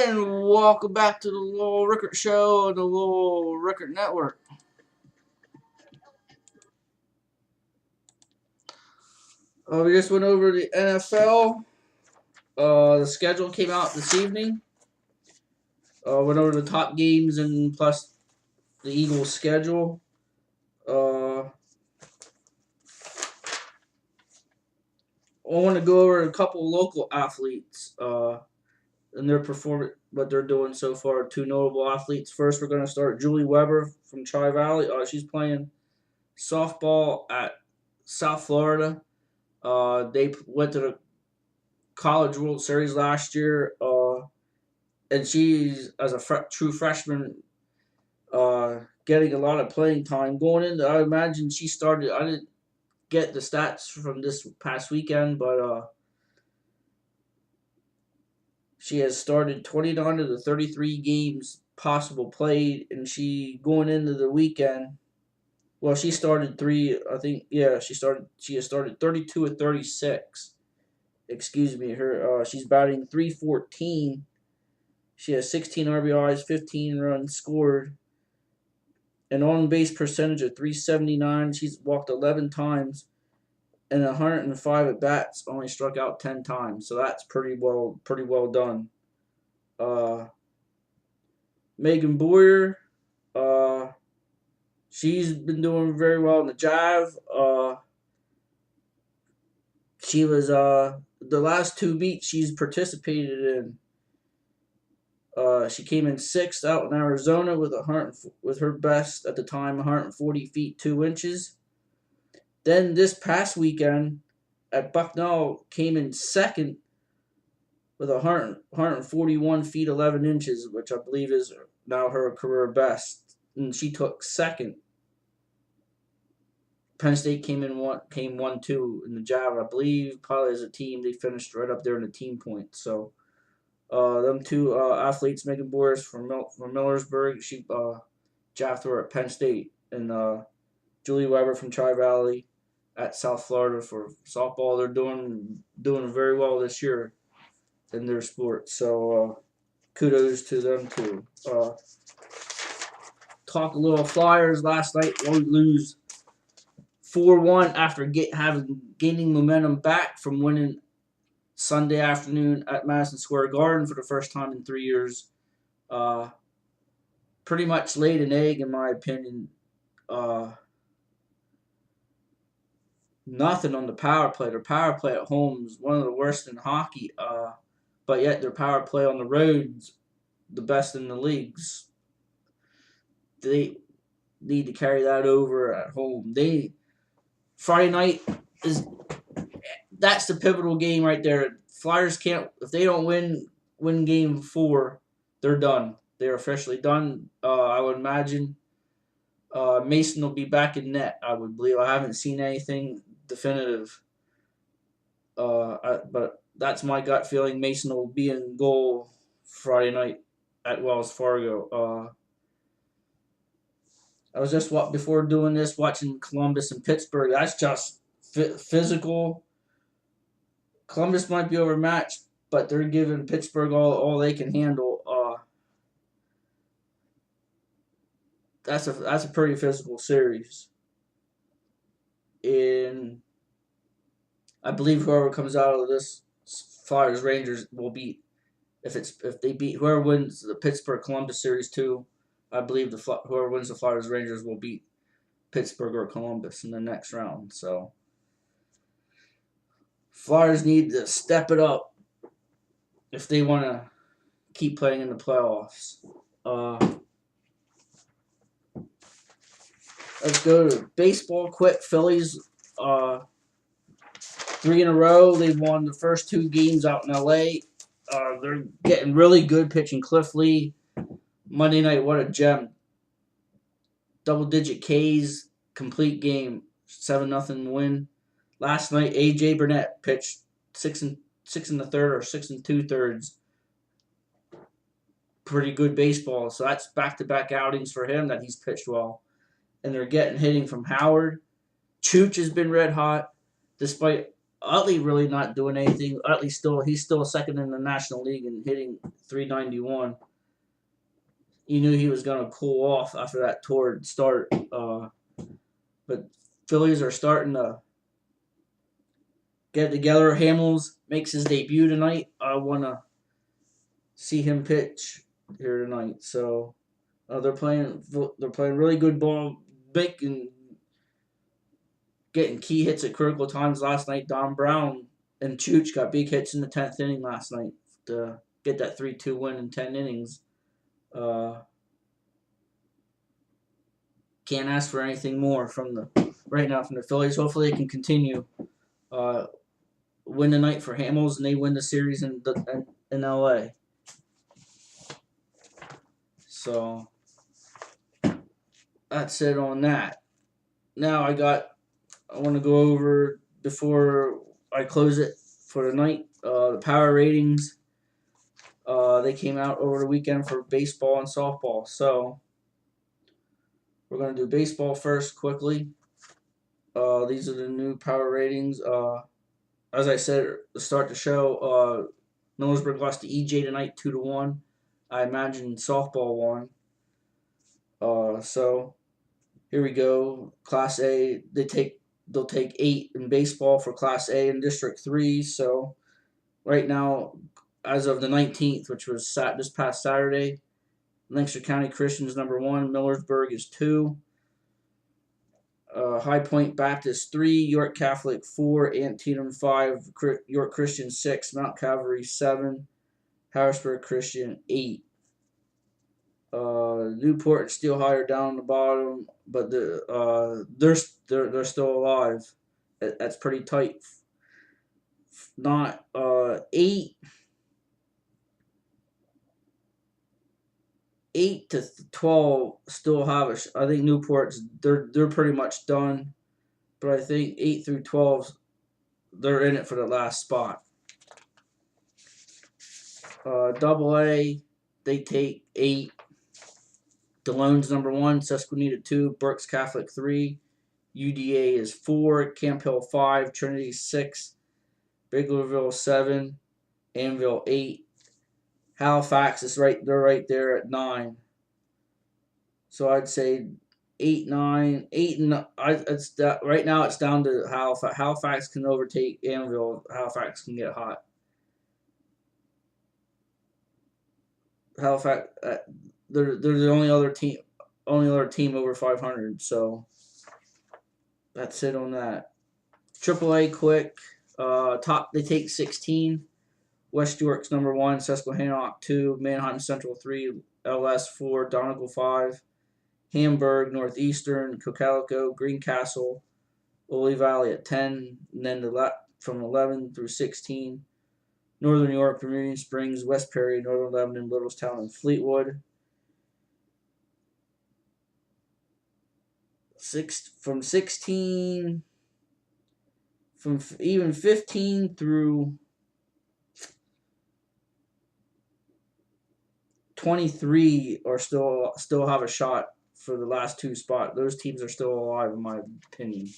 And welcome back to the Lowell Rickert Show on the Lowell Rickert Network. We just went over the NFL. The schedule came out this evening. Went over the top games and plus the Eagles' schedule. I want to go over a couple local athletes and their performance, what they're doing so far. Two notable athletes. First, we're going to start Julie Weber from Tri Valley. She's playing softball at South Florida. They went to the College World Series last year, and she's, as a true freshman, getting a lot of playing time. Going into, I imagine she started, I didn't get the stats from this past weekend, but she has started 29 of the 33 games possible played, and she, going into the weekend, well, she started she has started 32 of 36. Excuse me, she's batting .314. She has 16 RBIs, 15 runs scored, an on-base percentage of .379. She's walked 11 times, and 105 at bats. Only struck out 10 times, so that's pretty well done. Megan Boyer, she's been doing very well in the Jav. She was the last two meets she's participated in. She came in sixth out in Arizona with her best at the time, 140 feet 2 inches. Then this past weekend at Bucknell came in second with 141 feet 11 inches, which I believe is now her career best. And she took second. Penn State came 1-2 in the Jav. I believe probably as a team they finished right up there in the team points. So them two athletes, Megan Boyers from Millersburg, she jabbed her at Penn State, and Julie Weber from Tri Valley at South Florida for softball. They're doing very well this year in their sport. So kudos to them too. Talk a little Flyers last night. Won't lose 4-1 after gaining momentum back from winning Sunday afternoon at Madison Square Garden for the first time in 3 years. Pretty much laid an egg, in my opinion. Nothing on the power play. Their power play at home is one of the worst in hockey, but yet their power play on the road's the best in the leagues. They need to carry that over at home. Friday night that's the pivotal game right there. Flyers can't, if they don't win game 4, they're done. They're officially done. I would imagine Mason will be back in net, I would believe. I haven't seen anything definitive. But that's my gut feeling. Mason will be in goal Friday night at Wells Fargo. I was just, before doing this, watching Columbus and Pittsburgh. That's just physical. Columbus might be overmatched, but they're giving Pittsburgh all they can handle. That's a pretty physical series, and I believe whoever comes out of this Flyers Rangers will beat. If they beat whoever wins the Pittsburgh Columbus series too, I believe whoever wins the Flyers Rangers will beat Pittsburgh or Columbus in the next round. So Flyers need to step it up if they want to keep playing in the playoffs. Let's go to baseball quick. Phillies, 3 in a row. They won the first 2 games out in L.A. They're getting really good pitching. Cliff Lee, Monday night, what a gem. Double-digit Ks, complete game, 7-0 win. Last night, A.J. Burnett pitched 6 in the third or 6 2/3. Pretty good baseball. So that's back-to-back outings for him that he's pitched well. And they're getting hitting from Howard. Chooch has been red hot, despite Utley really not doing anything. Utley he's still second in the National League and hitting 391. You knew he was gonna cool off after that torrid start. But Phillies are starting to get together. Hamels makes his debut tonight. I wanna see him pitch here tonight. So they're playing really good ball, big and getting key hits at critical times last night. Don Brown and Chooch got big hits in the 10th inning last night to get that 3-2 win in 10 innings. Can't ask for anything more from the Phillies. Hopefully, they can continue win the night for Hamels and they win the series in LA. So that's it on that. Now I want to go over before I close it for the night. The power ratings. They came out over the weekend for baseball and softball. So we're going to do baseball first quickly. These are the new power ratings. As I said to start the show, Millersburg lost to EJ tonight 2-1. I imagine softball won. So here we go. Class A, they'll take 8 in baseball for Class A in District 3. So right now, as of the 19th, which was this past Saturday, Lancaster County Christian is number 1. Millersburg is 2. High Point Baptist 3. York Catholic 4. Antietam 5. York Christian 6. Mount Calvary 7. Harrisburg Christian 8. Newport and Steel Higher down the bottom, but they're still alive. That's pretty tight. Not 8 to 12 still have I think Newport's they're pretty much done, but I think 8 through 12 they're in it for the last spot. Double A, they take 8. DeLone's number 1, Susquehanna 2, Berks Catholic 3, UDA is 4, Camp Hill 5, Trinity 6, Biglerville 7, Anvil 8, Halifax is they're right there at 9. So I'd say 8, 9, 8, and right now it's down to Halifax. Halifax can overtake Anvil. Halifax can get hot. Halifax, they're the only other team over 500. So that's it on that. AAA quick. Top they take 16. West York's number 1. Susquehanna 2. Manheim Central 3. LS 4. Donegal 5. Hamburg, Northeastern, Cocalico, Greencastle, Ole Valley at 10, and then from 11 through 16. Northern York, Vermilion Springs, West Perry, Northern Lebanon, Littlestown, and Fleetwood. From 16, from even 15 through 23 are still have a shot for the last 2 spots. Those teams are still alive, in my opinion.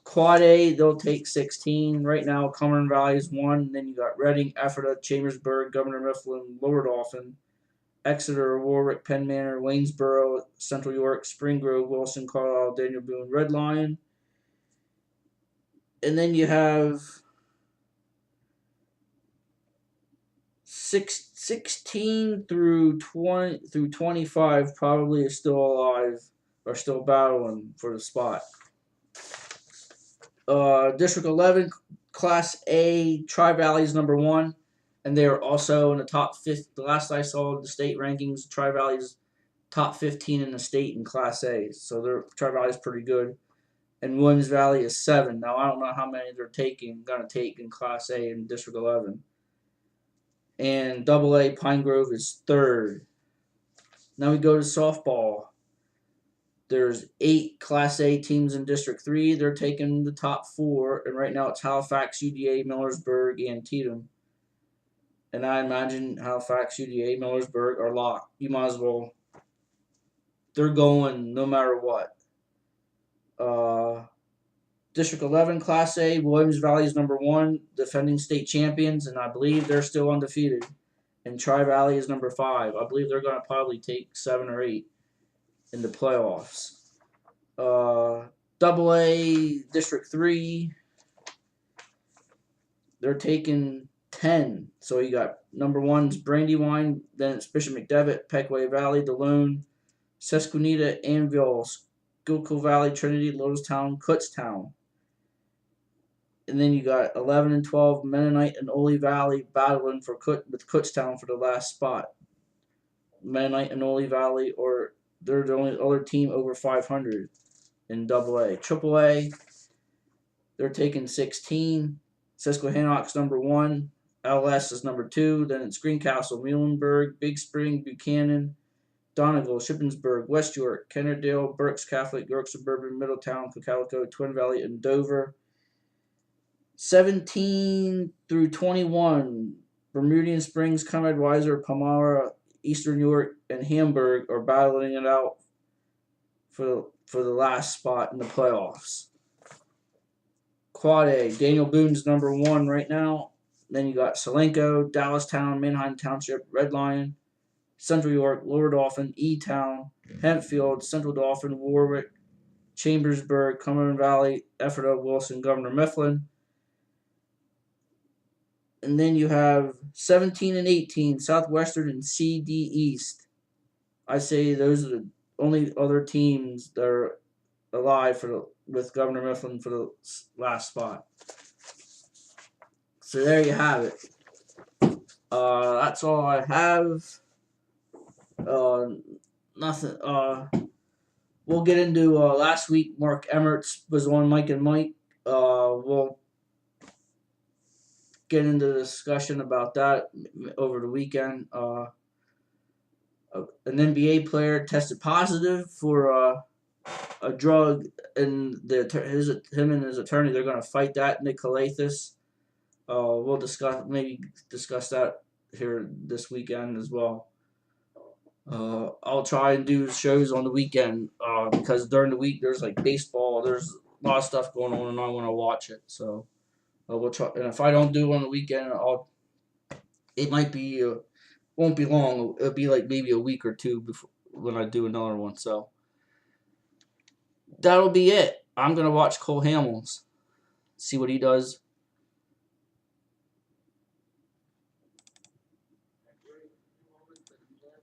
Quad A, they'll take 16. Right now, Cumberland Valley is 1. And then you got Reading, Ephrata, Chambersburg, Governor Mifflin, Lower Dauphin, Exeter, Warwick, Penn Manor, Waynesboro, Central York, Spring Grove, Wilson, Carlisle, Daniel Boone, Red Lion. And then you have 16 through 25 probably is still alive or still battling for the spot. District 11, Class A, Tri-Valley is number 1, and they are also in the top 5. The last I saw the state rankings, Tri-Valley is top 15 in the state in Class A, so Tri-Valley is pretty good. And Williams Valley is 7. Now I don't know how many they're gonna take in Class A in District 11. And Double A, Pine Grove is 3rd. Now we go to softball. There's 8 Class A teams in District 3. They're taking the top 4, and right now it's Halifax, UDA, Millersburg, and Antietam. And I imagine Halifax, UDA, Millersburg are locked. You might as well. They're going no matter what. District 11 Class A, Williams Valley is number 1, defending state champions, and I believe they're still undefeated. And Tri Valley is number 5. I believe they're going to probably take 7 or 8 in the playoffs. Double A District 3, they're taking 10. So you got number 1's Brandywine, then it's Bishop McDevitt, Peckway Valley, DeLone, Sesquinita, Anvil, Schuylkill Valley, Trinity, Lotustown, Kutztown. And then you got 11 and 12, Mennonite and Ole Valley battling with Kutztown for the last spot. Mennonite and Ole Valley, or they're the only other team over 500 in Double A. Triple A, they're taking 16. Susquehannock's number 1. LS is number 2. Then it's Greencastle, Muhlenberg, Big Spring, Buchanan, Donegal, Shippensburg, West York, Kennerdale, Berks Catholic, York Suburban, Middletown, Cocalico, Twin Valley, and Dover. 17 through 21, Bermudian Springs, Conrad Weiser, Palmyra, Eastern York, and Hamburg are battling it out for the last spot in the playoffs. Quad A, Daniel Boone's number 1 right now. Then you got Solenko, Dallastown, Manheim Township, Red Lion, Central York, Lower Dauphin, E-Town, Hempfield, Central Dauphin, Warwick, Chambersburg, Cumberland Valley, Ephrata, Wilson, Governor Mifflin. And then you have 17 and 18, Southwestern and CD East. I say those are the only other teams that are alive with Governor Mifflin for the last spot. So there you have it. That's all I have. Nothing. We'll get into last week. Mark Emmert's was on Mike and Mike. We'll get into the discussion about that over the weekend. An NBA player tested positive for a drug, and him and his attorney, they're going to fight that. Nick Calathis. We'll discuss that here this weekend as well. I'll try and do shows on the weekend because during the week there's like baseball, there's a lot of stuff going on, and I want to watch it. So we'll try. And if I don't do it on the weekend, it might be won't be long. It'll be like maybe a week or two before when I do another one. So that'll be it. I'm gonna watch Cole Hamels, see what he does.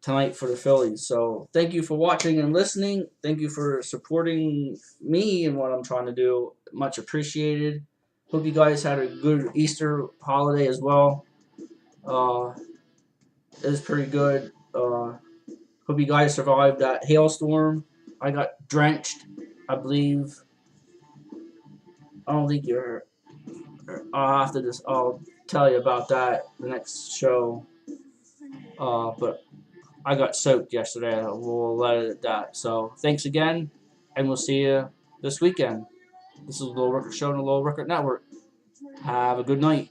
Tonight for the Phillies. So thank you for watching and listening. Thank you for supporting me and what I'm trying to do. Much appreciated. Hope you guys had a good Easter holiday as well. It was pretty good. Hope you guys survived that hailstorm. I got drenched, I believe. I don't think you're. I'll tell you about that the next show. But I got soaked yesterday. We'll let it at that. So thanks again, and we'll see you this weekend. This is the Little Record Show on the Little Record Network. Have a good night.